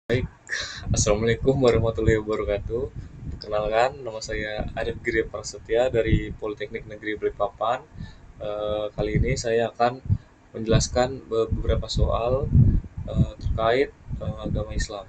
Baik, Assalamualaikum warahmatullahi wabarakatuh. Perkenalkan, nama saya Arif Giri Prasetya dari Politeknik Negeri Balikpapan. Kali ini saya akan menjelaskan beberapa soal terkait agama Islam.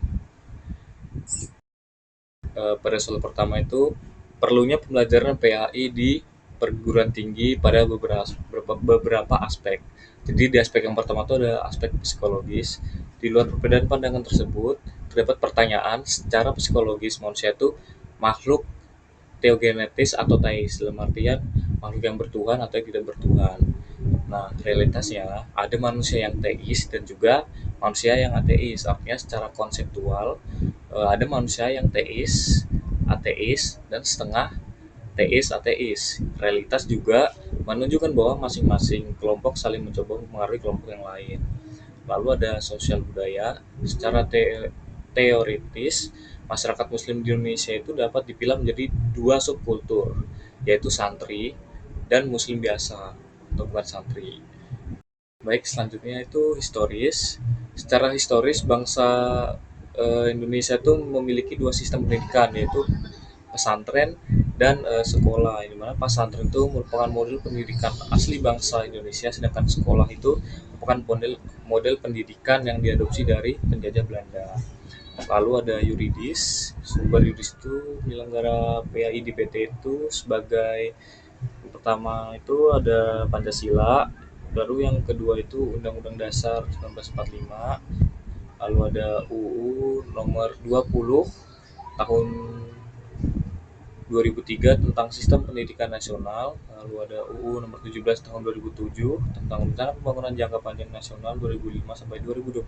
Pada soal pertama itu, perlunya pembelajaran PAI di perguruan tinggi pada beberapa aspek. Jadi di aspek yang pertama itu ada aspek psikologis. Di luar perbedaan pandangan tersebut, terdapat pertanyaan secara psikologis manusia itu makhluk teogenetis atau teis, dalam artian makhluk yang bertuhan atau yang tidak bertuhan. Nah, realitasnya ada manusia yang teis dan juga manusia yang ateis. Artinya secara konseptual ada manusia yang teis, ateis, dan setengah teis, ateis. Realitas juga menunjukkan bahwa masing-masing kelompok saling mencoba mempengaruhi kelompok yang lain. Lalu ada sosial budaya. Secara teoritis, masyarakat muslim di Indonesia itu dapat dipilah menjadi dua subkultur, yaitu santri dan muslim biasa atau bukan santri. Baik, selanjutnya itu historis. Secara historis, bangsa Indonesia itu memiliki dua sistem pendidikan, yaitu pesantren dan sekolah. Di mana pesantren itu merupakan model pendidikan asli bangsa Indonesia, sedangkan sekolah itu merupakan model pendidikan yang diadopsi dari penjajah Belanda. Lalu ada yuridis. Sumber yuridis itu penyelenggara PAI di PT itu sebagai yang pertama itu ada Pancasila, lalu yang kedua itu Undang-Undang Dasar 1945, lalu ada UU nomor 20 tahun 2003 tentang Sistem Pendidikan Nasional, lalu ada UU nomor 17 tahun 2007 tentang Rencana Pembangunan Jangka Panjang Nasional 2005 sampai 2025,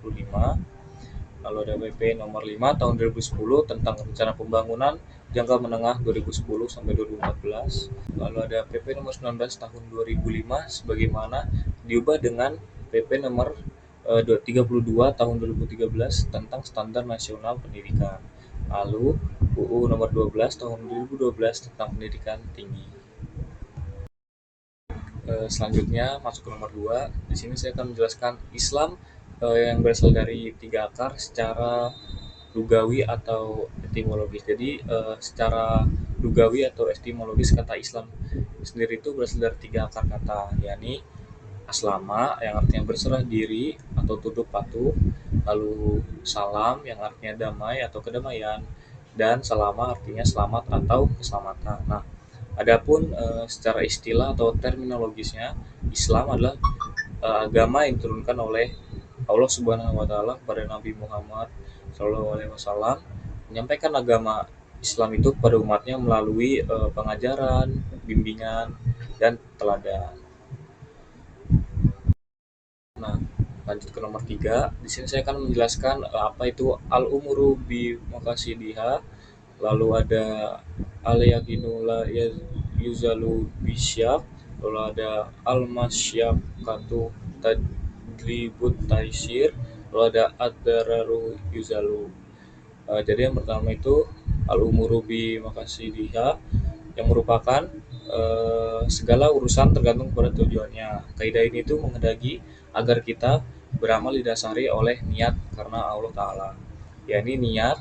lalu ada PP nomor 5 tahun 2010 tentang Rencana Pembangunan Jangka Menengah 2010 sampai 2014, lalu ada PP nomor 19 tahun 2005 sebagaimana diubah dengan PP nomor 32 tahun 2013 tentang Standar Nasional Pendidikan. Lalu UU nomor 12 tahun 2012 tentang pendidikan tinggi. Selanjutnya masuk ke nomor 2. Di sini saya akan menjelaskan Islam yang berasal dari tiga akar secara lugawi atau etimologis. Jadi secara lugawi atau etimologis kata Islam sendiri itu berasal dari tiga akar kata, yakni aslama yang artinya berserah diri atau tunduk patuh, lalu salam yang artinya damai atau kedamaian, dan salama artinya selamat atau keselamatan. Nah, adapun secara istilah atau terminologisnya, Islam adalah agama yang diturunkan oleh Allah Subhanahu wa taala kepada Nabi Muhammad Shallallahu alaihi wasallam, menyampaikan agama Islam itu kepada umatnya melalui pengajaran, bimbingan, dan teladan. Nah, lanjut ke nomor 3. Di sini saya akan menjelaskan apa itu al-umuru bi maqasidiha, lalu ada al-yaqinu la yuzalu bisyak, lalu ada al-masyaqatu tadribut taisir, lalu ada ad-dararu yuzalu. Jadi yang pertama itu al-umuru bi maqasidiha yang merupakan segala urusan tergantung pada tujuannya. Kaidah ini tuh menghendaki agar kita beramal didasari oleh niat karena Allah Ta'ala. Ya, ini niat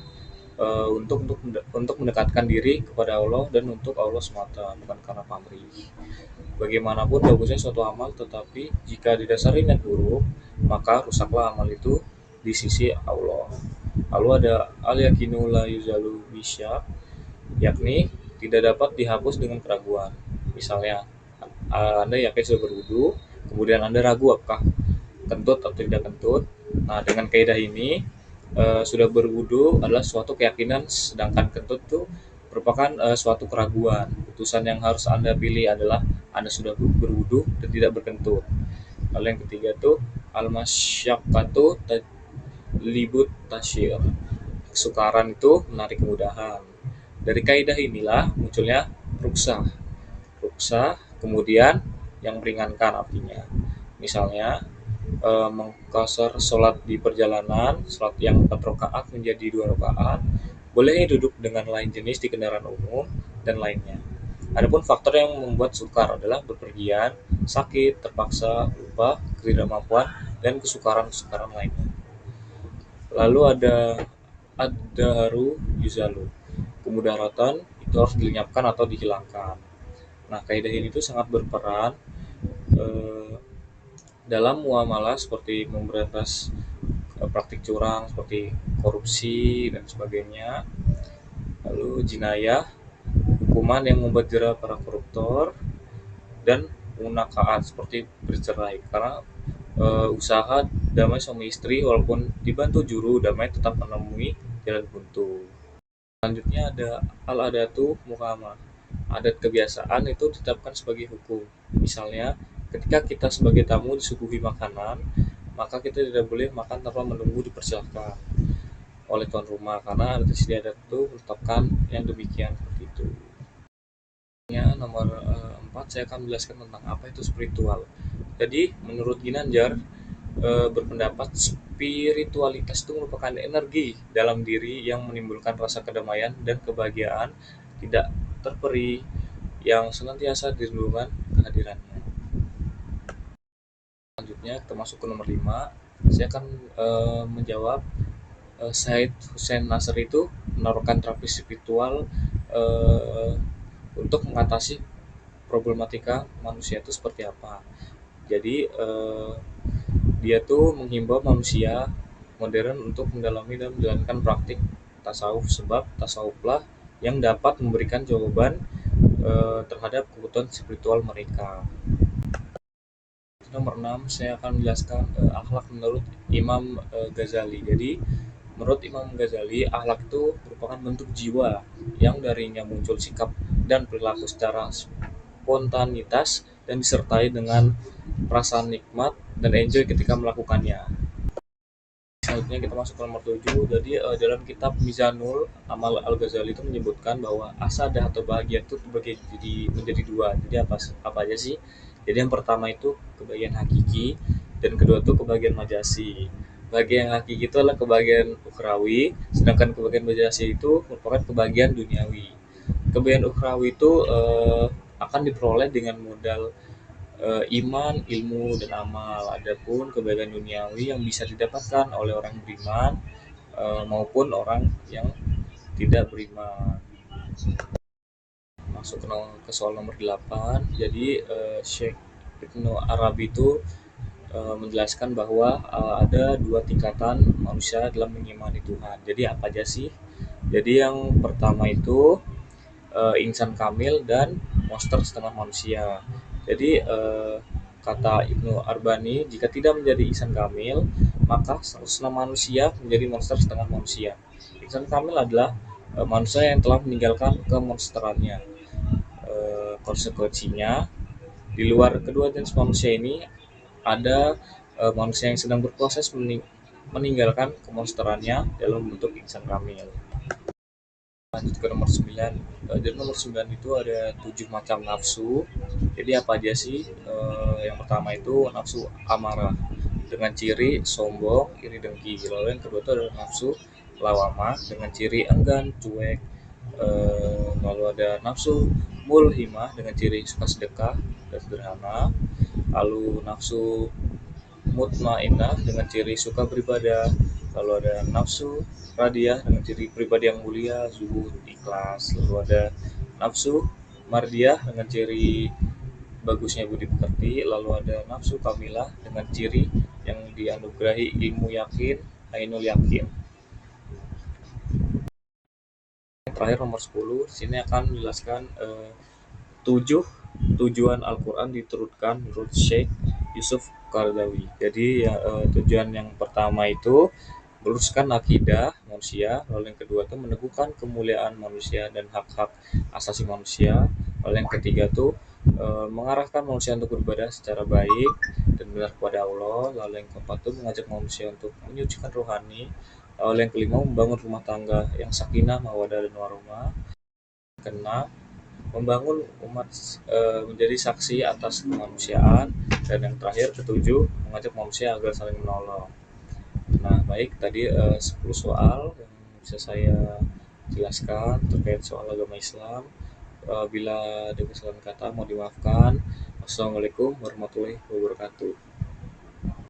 untuk mendekatkan diri kepada Allah dan untuk Allah semata, bukan karena pamrih. Bagaimanapun bagusnya suatu amal, tetapi jika didasari niat buruk, maka rusaklah amal itu di sisi Allah. Lalu ada al-yakinu la yuzalu bisyak, yakni tidak dapat dihapus dengan keraguan. Misalnya, Anda yakin sudah berwudu, kemudian Anda ragu apakah kentut atau tidak kentut. Nah, dengan kaidah ini, sudah berwudu adalah suatu keyakinan, sedangkan kentut itu merupakan suatu keraguan. Putusan yang harus Anda pilih adalah Anda sudah berwudu dan tidak berkentut. Lalu yang ketiga itu al-masyaqqatu libut tasyir. Kesukaran itu menarik kemudahan. Dari kaidah inilah munculnya ruksah. Ruksah kemudian yang meringankan artinya. Misalnya mengqashar sholat di perjalanan, sholat yang 4 rakaat menjadi 2 rakaat, boleh duduk dengan lain jenis di kendaraan umum dan lainnya. Adapun faktor yang membuat sukar adalah bepergian, sakit, terpaksa, lupa, ketidakmampuan, dan kesukaran-kesukaran lainnya. Lalu ada ad-daharu yuzalu. Kemudaratan itu harus dilenyapkan atau dihilangkan. Nah, kaidah ini tuh sangat berperan eh, dalam muamalah seperti memberantas praktik curang seperti korupsi dan sebagainya. Lalu jinayah, hukuman yang membuat jera para koruptor, dan munakaan seperti bercerai. Karena usaha damai suami istri walaupun dibantu juru damai tetap menemui jalan buntu. Selanjutnya ada al-adatu mukamah. Adat kebiasaan itu ditetapkan sebagai hukum. Misalnya, ketika kita sebagai tamu disuguhi makanan, maka kita tidak boleh makan tanpa menunggu dipersilahkan oleh tuan rumah karena adat istiadat itu menetapkan yang demikian seperti itu. Nomor 4 saya akan menjelaskan tentang apa itu spiritual. Jadi menurut Ginanjar berpendapat spiritualitas itu merupakan energi dalam diri yang menimbulkan rasa kedamaian dan kebahagiaan tidak terperi yang senantiasa dirindukan kehadirannya. Selanjutnya kita masuk ke nomor 5. Saya akan menjawab Said Hussein Nasr itu menaruhkan terapi spiritual untuk mengatasi problematika manusia itu seperti apa. Jadi dia tuh menghimbau manusia modern untuk mendalami dan menjalankan praktik tasawuf, sebab tasawuflah yang dapat memberikan jawaban terhadap kebutuhan spiritual mereka. Nomor 6 saya akan menjelaskan akhlak menurut Imam Ghazali. Jadi menurut Imam Ghazali, akhlak itu merupakan bentuk jiwa yang darinya muncul sikap dan perilaku secara spontanitas dan disertai dengan perasaan nikmat dan enjoy ketika melakukannya. Selanjutnya kita masuk ke nomor 7. Jadi dalam kitab Mizanul Amal Al-Ghazali itu menyebutkan bahwa asadah atau bahagia itu menjadi dua. Jadi apa aja sih? Jadi yang pertama itu kebahagiaan hakiki dan kedua itu kebahagiaan majasi. Bahagian hakiki itu adalah kebahagiaan ukhrawi, sedangkan kebahagiaan majasi itu merupakan kebahagiaan duniawi. Kebahagiaan ukhrawi itu akan diperoleh dengan modal iman, ilmu, dan amal. Adapun kebahagiaan duniawi yang bisa didapatkan oleh orang beriman maupun orang yang tidak beriman. Masuk ke soal nomor 8. Jadi Syekh Ibnu Arabi itu menjelaskan bahwa ada dua tingkatan manusia dalam mengimani Tuhan. Jadi apa aja sih? Jadi yang pertama itu insan kamil dan monster setengah manusia. Jadi kata Ibnu Arbani, jika tidak menjadi insan kamil, maka setengah manusia menjadi monster setengah manusia. Insan kamil adalah manusia yang telah meninggalkan kemonsterannya. Konsekuensinya, di luar kedua jenis manusia ini ada manusia yang sedang berproses meninggalkan kemonsterannya dalam bentuk insan kamil. Lanjut ke nomor 9. Jadi nomor 9 itu ada 7 macam nafsu. Jadi apa aja sih? Yang pertama itu nafsu amarah dengan ciri sombong, iri, dengki. Lalu yang kedua itu ada nafsu lawamah dengan ciri enggan, cuek. Lalu ada nafsu mulhimah dengan ciri suka sedekah dan sederhana. Lalu nafsu mutmainnah dengan ciri suka beribadah. Lalu ada nafsu radiyah dengan ciri pribadi yang mulia, zuhud, ikhlas. Lalu ada nafsu mardiyah dengan ciri bagusnya budi pekerti. Lalu ada nafsu kamilah dengan ciri yang dianugerahi ilmu yakin, ainul yakin. Terakhir nomor 10, sini akan menjelaskan 7 tujuan Al-Quran diturunkan menurut Syekh Yusuf Qaradawi. Jadi tujuan yang pertama itu meluruskan akidah manusia, lalu yang kedua itu meneguhkan kemuliaan manusia dan hak-hak asasi manusia, lalu yang ketiga itu mengarahkan manusia untuk beribadah secara baik dan benar kepada Allah, lalu yang keempat itu mengajak manusia untuk menyucikan rohani, lalu yang kelima membangun rumah tangga yang sakinah, mawaddah, dan warahmah, keenam membangun umat menjadi saksi atas kemanusiaan, dan yang terakhir ketujuh mengajak manusia agar saling menolong. Nah, baik, tadi 10 soal yang bisa saya jelaskan terkait soal agama Islam. Bila ada kesalahan kata, mau dimaafkan. Wassalamualaikum warahmatullahi wabarakatuh.